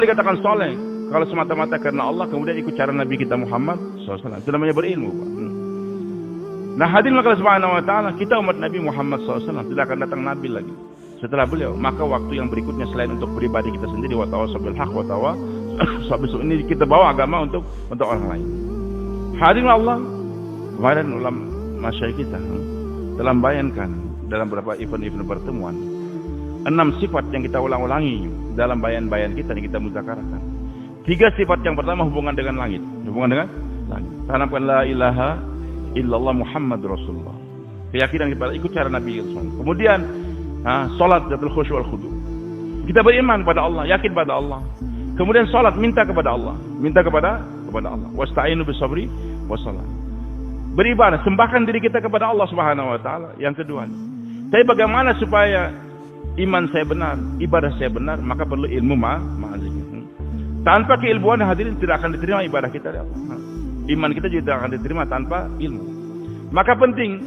Dikatakan soleh kalau semata-mata karena Allah kemudian ikut cara Nabi kita Muhammad SAW. Itu namanya berilmu, Pak. Nah, hadirin maka subhanahu wa ta'ala, kita umat Nabi Muhammad SAW tidak akan datang Nabi lagi setelah beliau. Maka waktu yang berikutnya selain untuk pribadi kita sendiri, wa tawassaw bil haqq wa tawassaw bis sunnah, ini kita bawa agama untuk orang lain. Hadirin Allah, kemarin ulama masyayikh kita telah membayangkan dalam beberapa event-event pertemuan 6 sifat yang kita ulang-ulangi dalam bayan-bayan kita yang kita muzakarakan. 3 sifat yang pertama hubungan dengan langit. Hubungan dengan langit. Tanamkan la ilaha illallah Muhammad Rasulullah. Keyakinan kita ikut cara Nabi SAW. Kemudian salat datul khusyuk wal khudu. Kita beriman pada Allah, yakin pada Allah. Kemudian salat minta kepada Allah, minta kepada Allah. Wasta'inu bis sabri was salat. Beribadah, sembahkan diri kita kepada Allah Subhanahu wa taala. Yang kedua. Tapi bagaimana supaya iman saya benar, ibadah saya benar, maka perlu ilmu ma'azikir. Tanpa keilmuan hadirin tidak akan diterima ibadah kita dari Allah. Iman kita juga tidak akan diterima tanpa ilmu. Maka penting,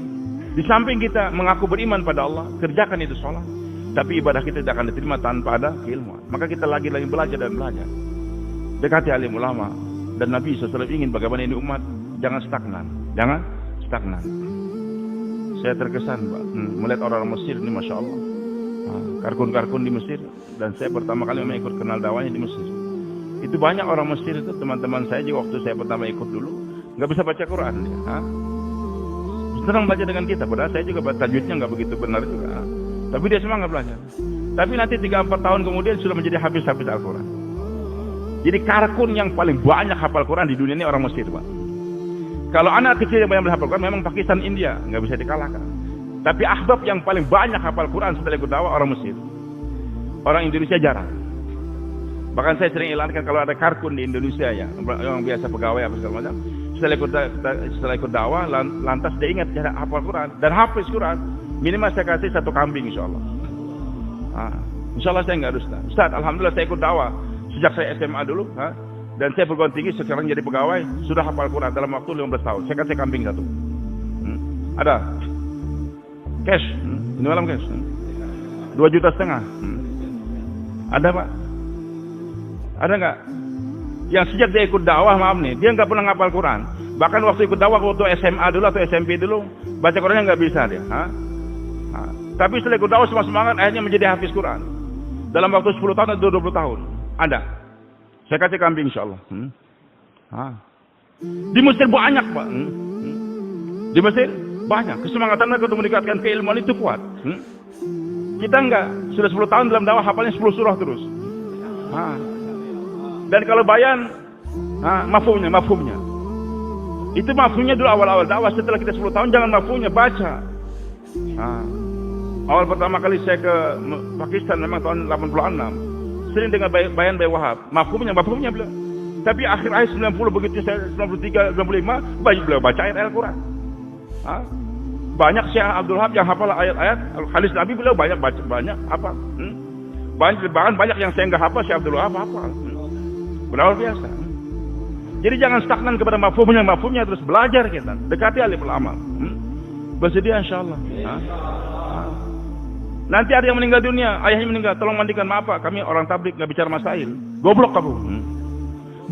di samping kita mengaku beriman pada Allah, kerjakan itu sholat. Tapi ibadah kita tidak akan diterima tanpa ada keilmuan. Maka kita lagi-lagi belajar dan belajar. Dekati alim ulama. Dan Nabi SAW ingin bagaimana ini umat jangan stagnan. Jangan stagnan. Saya terkesan, Pak, melihat orang Mesir ini, Masya Allah. Karkun-karkun di Mesir. Dan saya pertama kali memang ikut kenal dakwahnya di Mesir. Itu banyak orang Mesir itu, teman-teman saya juga waktu saya pertama ikut dulu, nggak bisa baca Quran. Senang baca dengan kita, padahal saya juga tajwidnya nggak begitu benar juga. Tapi dia semangat belajar. Tapi nanti 3-4 tahun kemudian sudah menjadi hafiz-hafiz Al-Quran. Jadi karkun yang paling banyak hafal Quran di dunia ini orang Mesir, Pak. Kalau anak kecil yang banyak hafal Quran, memang Pakistan, India, nggak bisa dikalahkan. Tapi ahbab yang paling banyak hafal Quran setelah ikut dakwah orang Mesir. Orang Indonesia jarang. Bahkan saya sering elankan kalau ada karkun di Indonesia ya, yang biasa pegawai apa segala macam. Setelah ikut dakwah, lantas dia ingat cara hafal Quran dan hafiz Quran. Minimal saya kasih 1 kambing, insya Allah. Insya Allah saya nggak dusta. Ustaz, alhamdulillah saya ikut dakwah sejak saya SMA dulu, dan saya perguruan tinggi sekarang jadi pegawai sudah hafal Quran dalam waktu 15 tahun. Saya kasih kambing 1. Ada cash, ini malam cash, 2,5 juta. Ada, Pak? Ada nggak? Yang sejak dia ikut dakwah, maaf nih, dia nggak pernah ngapal Quran. Bahkan waktu ikut dakwah waktu SMA dulu atau SMP dulu, baca Qurannya nggak bisa dia. Tapi setelah ikut dakwah semangat, akhirnya menjadi hafiz Quran. Dalam waktu 10 tahun atau 20 tahun. Ada. Saya kasih kambing insya Allah. Di Mesir banyak, Pak. Di Mesir banyak. Kesemangatan mereka untuk meningkatkan keilmuan itu kuat. Kita enggak. Sudah 10 tahun dalam dakwah hafalnya 10 surah terus. Dan kalau bayan, mafhumnya. Itu mafhumnya dulu awal-awal dakwah. Setelah kita 10 tahun jangan mafhumnya, baca. Awal pertama kali saya ke Pakistan memang tahun 86. Sering dengar bayan Bayi Wahab. Mafhumnya beliau. Tapi akhir-akhir 90 begitu saya 93, 95, beliau baca ayat Al-Quran. Banyak Syekh Abdul Wahab yang hafal ayat-ayat hadis Nabi, beliau banyak apa? Banyak yang saya nggak hafal, Syekh Abdul Wahab hafal. Luar biasa. Jadi jangan stagnan kepada mafhumnya terus belajar kita. Dekati alim ulama. Bersedia insyaallah. Nanti ada yang meninggal dunia, ayahnya meninggal, tolong mandikan. Maaf Pak, kami orang tabligh nggak bicara masail. Goblok kamu.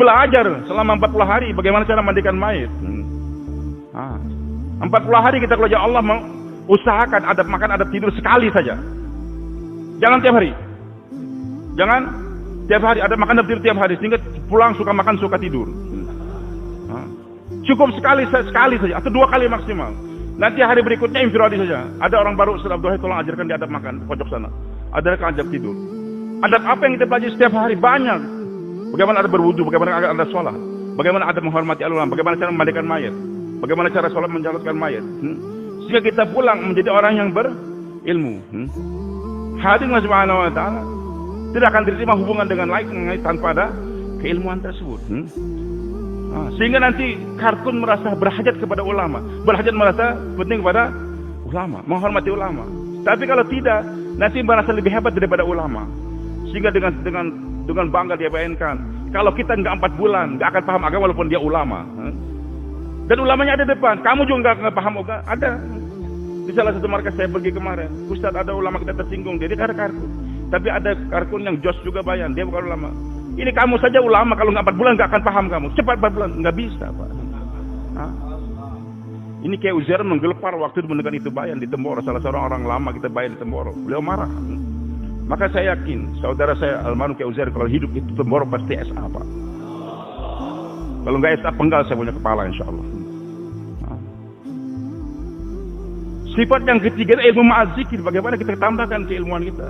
Belajar selama 40 hari bagaimana cara mandikan mayit. 40 hari kita belajar Allah usahakan adab makan, adab tidur sekali saja. Jangan tiap hari. Jangan tiap hari adab makan, adab tidur tiap hari sehingga pulang suka makan suka tidur. Cukup sekali saja atau 2 kali maksimal. Nanti hari berikutnya infiradi saja. Ada orang baru Ustaz Abdul Wahid, tolong ajarkan dia adab makan pojok sana. Ajarkan adab tidur. Adab apa yang kita pelajari setiap hari banyak. Bagaimana ada berwudu, bagaimana ada sholat, bagaimana ada menghormati ulama, bagaimana cara memandikan mayat, bagaimana cara sholat menjalankan mayat. Sehingga kita pulang menjadi orang yang berilmu. Hadirin subhanahu wa ta'ala, tidak akan diterima hubungan dengan lain tanpa ada keilmuan tersebut. Sehingga nanti karkun merasa berhajat kepada ulama, merasa penting kepada ulama, menghormati ulama. Tapi kalau tidak, nanti merasa lebih hebat daripada ulama. Sehingga dengan bangga dia bayangkan, kalau kita nggak 4 bulan nggak akan paham agama walaupun dia ulama. Dan ulamanya ada depan, kamu juga nggak paham agama. Ada di salah satu markas saya pergi kemarin, Ustaz, ada ulama kita tersinggung, dia ada karkun. Tapi ada karkun yang jos juga bayan, dia bukan ulama. Ini kamu saja ulama, kalau nggak 4 bulan nggak akan paham kamu. Cepat 4 bulan, nggak bisa Pak. Ini kayak Uzair menggelepar waktu mendengar itu bayan di Temboro. Salah seorang orang lama kita bayan di Temboro. Beliau marah. Maka saya yakin, saudara saya almarhum kayak Uzair kalau hidup itu Temboro pasti SA Pak. Kalau nggak SA penggal saya punya kepala insya Allah. Sifat yang ketiga ilmu ma'azikir. Bagaimana kita tambahkan keilmuan kita.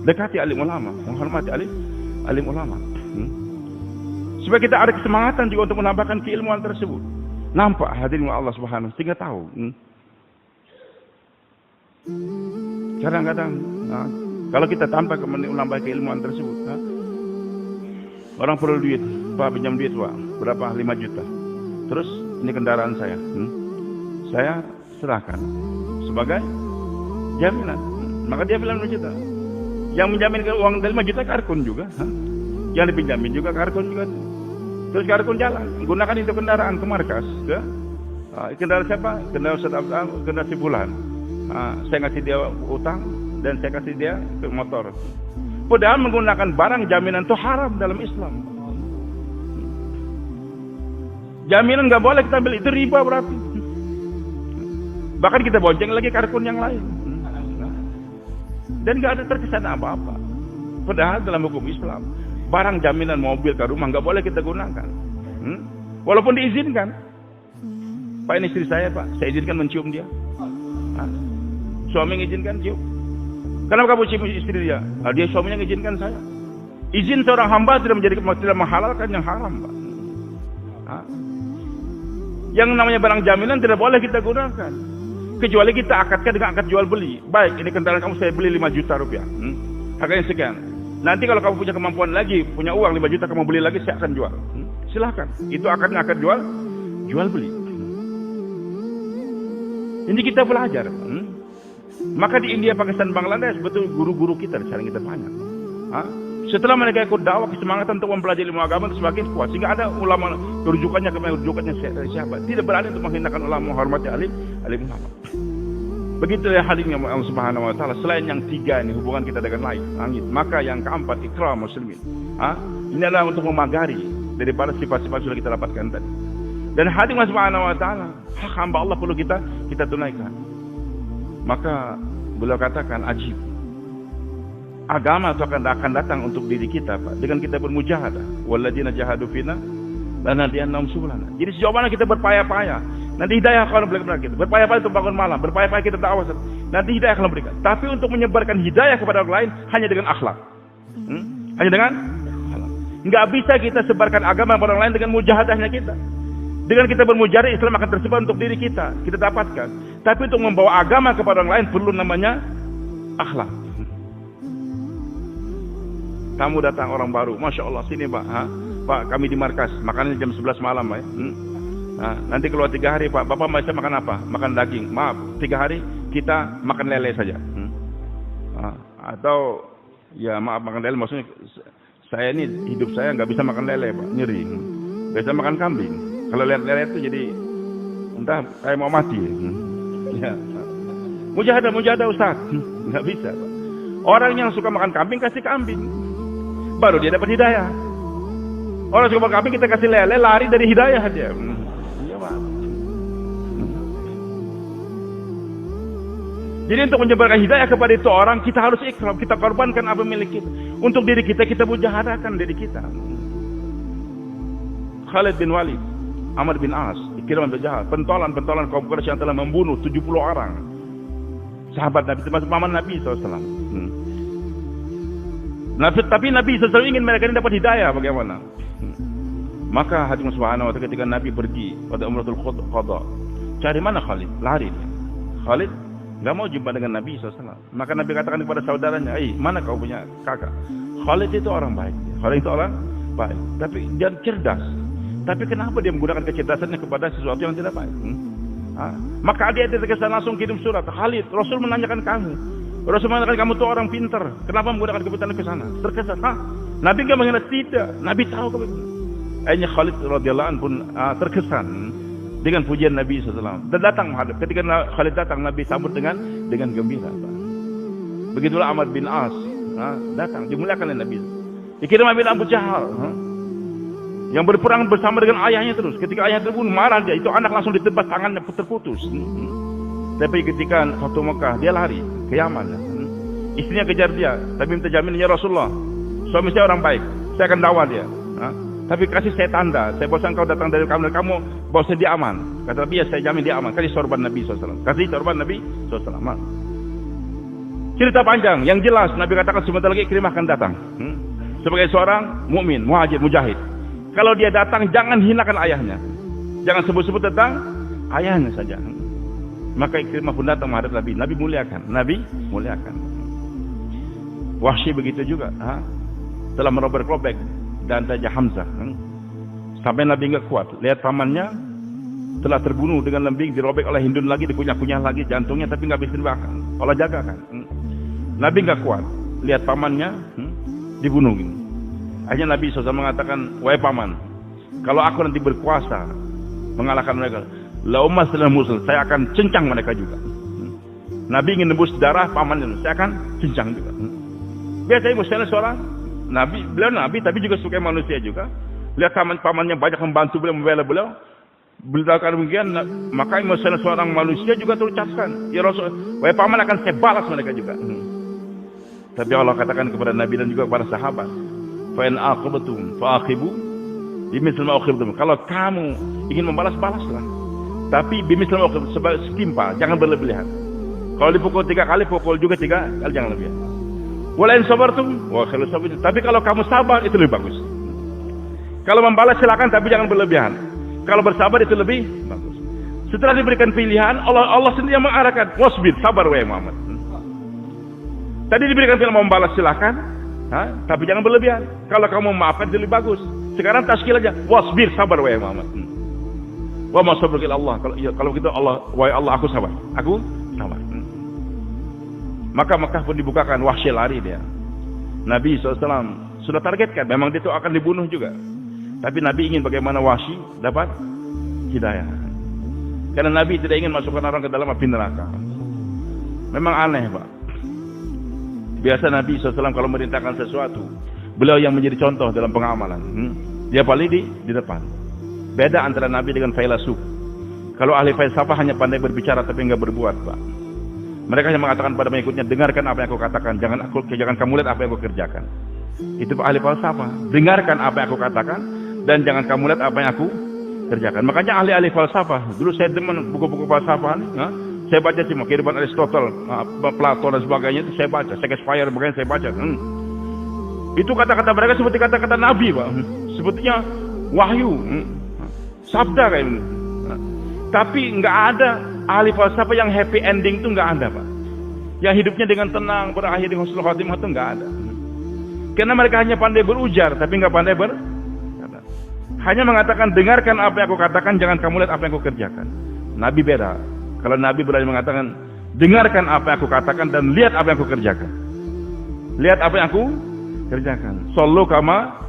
Dekati alim ulama, menghormati alim ulama. Supaya kita ada kesemangatan juga untuk menambahkan keilmuan tersebut. Nampak hadirin Allah Subhanahu sehingga tahu. Kadang-kadang kalau kita tanpa menambah keilmuan tersebut, orang perlu duit, Pak pinjam duit Pak, berapa? 5 juta. Terus ini kendaraan saya, saya serahkan sebagai jaminan. Maka dia bilang 5 juta. Yang menjamin uang dari 5 juta karkun juga, yang dipinjamin juga karkun juga. Terus karkun jalan, gunakan itu kendaraan ke markas, ke kendaraan siapa? Kendaraan si Bulan. Saya ngasih dia utang dan saya kasih dia ke motor. Padahal menggunakan barang jaminan itu haram dalam Islam. Jaminan nggak boleh kita ambil, itu riba berarti. Bahkan kita bonceng lagi karkun yang lain. Dan nggak ada terkesan apa-apa. Padahal dalam hukum Islam, barang jaminan mobil ke rumah nggak boleh kita gunakan. Walaupun diizinkan. Pak ini istri saya Pak, saya izinkan mencium dia. Suami mengizinkan cium. Kenapa kamu cium istri dia? Dia suaminya mengizinkan saya. Izin seorang hamba tidak menghalalkan yang haram Pak. Yang namanya barang jaminan tidak boleh kita gunakan. Kecuali kita akadkan dengan akad jual beli. Baik, ini kendaraan kamu saya beli 5 juta rupiah. Harganya sekian. Nanti kalau kamu punya kemampuan lagi, punya uang 5 juta kamu beli lagi, saya akan jual. Silahkan. Itu akadnya akad jual beli. Ini kita belajar. Maka di India, Pakistan, Bangladesh betul guru-guru kita sekarang kita banyak. Setelah mereka ikut dakwah, kesemangatan untuk mempelajari ilmu agama itu semakin kuat. Sehingga ada ulama rujukannya siapa? Tidak berani untuk menghinakan ulama, menghormati alim ulama. Begitu ya halnya Allah Subhanahu wa taala. Selain yang 3 ini hubungan kita dengan langit, maka yang keempat ikram muslimin. Ini adalah untuk memagari daripada sifat-sifat sudah kita dapatkan tadi. Dan hadi Allah Subhanahu wa taala, hak hamba Allah perlu kita tunaikan. Maka beliau katakan ajib. Agama itu akan datang untuk diri kita Pak, dengan kita bermujahadah. Walladzina jahadu fina lanahdiyanahum subulana. Jadi sejauh mana kita berpayah-payah, nanti hidayah akan berikan kita. Berpayah-payah untuk bangun malam, berpayah-payah kita dakwah, nanti hidayah akan berikan. Tapi untuk menyebarkan hidayah kepada orang lain hanya dengan akhlak. Hanya dengan akhlak. Enggak bisa kita sebarkan agama kepada orang lain dengan mujahadahnya kita. Dengan kita bermujahadah, Islam akan tersebar untuk diri kita dapatkan. Tapi untuk membawa agama kepada orang lain perlu namanya akhlak. Kamu datang orang baru, Masya Allah sini Pak, Pak kami di markas, makannya jam 11 malam Pak. Nanti keluar 3 hari Pak, Bapak masih makan apa? Makan daging. Maaf, 3 hari kita makan lele saja. Atau ya maaf makan lele, maksudnya saya ini hidup saya nggak bisa makan lele Pak, nyeri. Biasa makan kambing. Kalau lele itu jadi entah kayak mau mati. Ya. Mujahadah Ustaz, nggak bisa Pak. Orang yang suka makan kambing kasih kambing, baru dia dapat hidayah. Orang suka makan kambing kita kasih lele, lari dari hidayah dia. Iya Pak. Jadi untuk menyebarkan hidayah kepada itu orang, kita harus ikhlas, kita korbankan apa milik kita. Untuk diri kita mujahadahkan diri kita. Khalid bin Walid, Amr bin As, Ikrimah bin Jahal, pentolan kaum Quraisy yang telah membunuh 70 orang. Sahabat Nabi, termasuk paman Nabi SAW. Tapi Nabi SAW ingin mereka ini dapat hidayah bagaimana? Maka hati Subhanahu wa ta'ala ketika Nabi pergi pada Umratul Qadha, cari mana Khalid? Lari. Khalid nggak mau jumpa dengan Nabi SAW. Maka Nabi katakan kepada saudaranya, mana kau punya kakak? Khalid itu orang baik. Khalid itu orang baik. Tapi dia cerdas. Tapi kenapa dia menggunakan kecerdasannya kepada sesuatu yang tidak baik? Maka dia terkesan langsung kirim surat. Khalid, Rasul menanyakan kamu. Rasul mengatakan kamu tuh orang pintar. Kenapa menggunakan kepintaran ke sana? Terkesan, Nabi enggak mengenal, tidak. Nabi tahu kepintaran. Akhirnya Khalid radhiyallahu anhu pun terkesan dengan pujian Nabi SAW. Dan datang ketika Khalid datang, Nabi sambut dengan gembira. Begitulah Amr bin As datang, dimuliakan oleh Nabi. Ikrimah bin Abu Jahal, yang berperang bersama dengan ayahnya terus. Ketika ayahnya terbunuh, marah dia. Itu anak langsung ditebas, tangannya terputus. Tapi ketika Fatu Mekah, dia lari ke Yaman. Istrinya kejar dia, tapi minta jaminan, ya Rasulullah, suami saya orang baik, saya akan dakwah dia. Tapi kasih saya tanda, saya bosan kau datang dari kamu, dan kamu bawa saya dia aman. Kata Nabi, ya saya jamin dia aman. Kasih sorban Nabi SAW. Kasih sorban Nabi SAW. Cerita panjang, yang jelas Nabi katakan sebentar lagi Ikrimah akan datang. Sebagai seorang mukmin, muhajir, mujahid. Kalau dia datang, jangan hinakan ayahnya. Jangan sebut-sebut tentang ayahnya saja. Maka Ikrimah pun datang menghadap Nabi. Nabi muliakan. Nabi muliakan. Wahsy begitu juga. Telah merobek-robek dan Raja Hamzah. Sampai Nabi enggak kuat. Lihat pamannya telah terbunuh dengan lembing, dirobek oleh Hindun lagi, dikunyah-kunyah lagi jantungnya, tapi nggak bisa dimakan. Allah jaga kan. Nabi nggak kuat. Lihat pamannya dibunuh. Gitu. Akhirnya Nabi SAW mengatakan, wahai paman, kalau aku nanti berkuasa mengalahkan mereka, la ummas dalam musul, saya akan cincang mereka juga. Nabi ingin nebus darah pamannya, saya akan cincang juga. Biasanya Musa seorang Nabi, beliau Nabi, tapi juga sebagai manusia juga. Lihat pamannya banyak membantu beliau, membela beliau. Beliau akan demikian, maka Musa seorang manusia juga terucapkan, ya Rasul, wahai paman, akan saya balas mereka juga. Tapi Allah katakan kepada Nabi dan juga kepada sahabat, fa in aqabtum fa aqibu bimithli ma uqibtum. Kalau kamu ingin membalas, balaslah. Tapi bimithli ma uqibtum, setimpal, jangan berlebihan. Kalau dipukul 3 kali, pukul juga 3 kali, jangan lebih. Wala in sabartum wa khairu sabirin. Tapi kalau kamu sabar, itu lebih bagus. Kalau membalas silakan, tapi jangan berlebihan. Kalau bersabar itu lebih bagus. Setelah diberikan pilihan, Allah sendiri yang mengarahkan, wasbir, sabar wahai Muhammad. Tadi diberikan pilihan mau membalas silakan, tapi jangan berlebihan. Kalau kamu maafkan itu lebih bagus. Sekarang taskil aja, wasbir, sabar wahai Muhammad. Wa ma sabruka illa Allah. Kalau gitu Allah, wahai Allah, aku sabar. Aku sabar. Maka Mekah pun dibukakan, Wahsy lari dia. Nabi SAW sudah targetkan, memang dia itu akan dibunuh juga. Tapi Nabi ingin bagaimana Wahsy dapat hidayah. Karena Nabi tidak ingin masukkan orang ke dalam api neraka. Memang aneh, Pak. Biasa Nabi SAW kalau merintahkan sesuatu, beliau yang menjadi contoh dalam pengamalan. Dia paling di depan. Beda antara Nabi dengan filsuf. Kalau ahli falsafah hanya pandai berbicara tapi enggak berbuat, Pak. Mereka hanya mengatakan pada pengikutnya, dengarkan apa yang aku katakan, jangan kamu lihat apa yang aku kerjakan. Itu ahli falsafah. Dengarkan apa yang aku katakan dan jangan kamu lihat apa yang aku kerjakan. Makanya ahli-ahli falsafah, dulu saya demen buku-buku falsafah, saya baca semua kehidupan Aristotle, Plato dan sebagainya itu saya baca, Shakespeare sebagainya saya baca. Itu kata-kata mereka seperti kata-kata Nabi, Pak. Sepertinya wahyu, sabda kayak ini. Tapi nggak ada ahli falsafah yang happy ending itu, nggak ada, Pak. Yang hidupnya dengan tenang, berakhir dengan husnul khotimah itu nggak ada. Karena mereka hanya pandai berujar, tapi nggak pandai hanya mengatakan, dengarkan apa yang aku katakan, jangan kamu lihat apa yang aku kerjakan. Nabi beda. Kalau Nabi berani mengatakan, dengarkan apa yang aku katakan dan lihat apa yang aku kerjakan. Lihat apa yang aku kerjakan. Sallu kama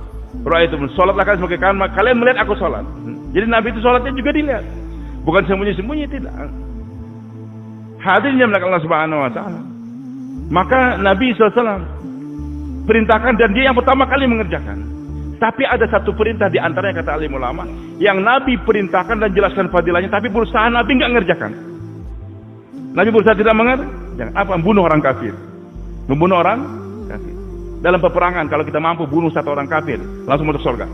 ra'aitum. Salatlah kalian sebagai kalian melihat aku salat. Jadi Nabi itu salatnya juga dilihat. Bukan sembunyi-sembunyi, tidak. Hadirnya melakukan Allah Subhanahu wa taala. Maka Nabi SAW perintahkan dan dia yang pertama kali mengerjakan. Tapi ada satu perintah di antaranya, kata alim ulama, yang Nabi perintahkan dan jelaskan fadilahnya, tapi berusaha Nabi enggak mengerjakan. Nabi berusaha tidak mengerjakan. Apa? Membunuh orang kafir. Membunuh orang kafir. Dalam peperangan, kalau kita mampu bunuh satu orang kafir, langsung masuk surga.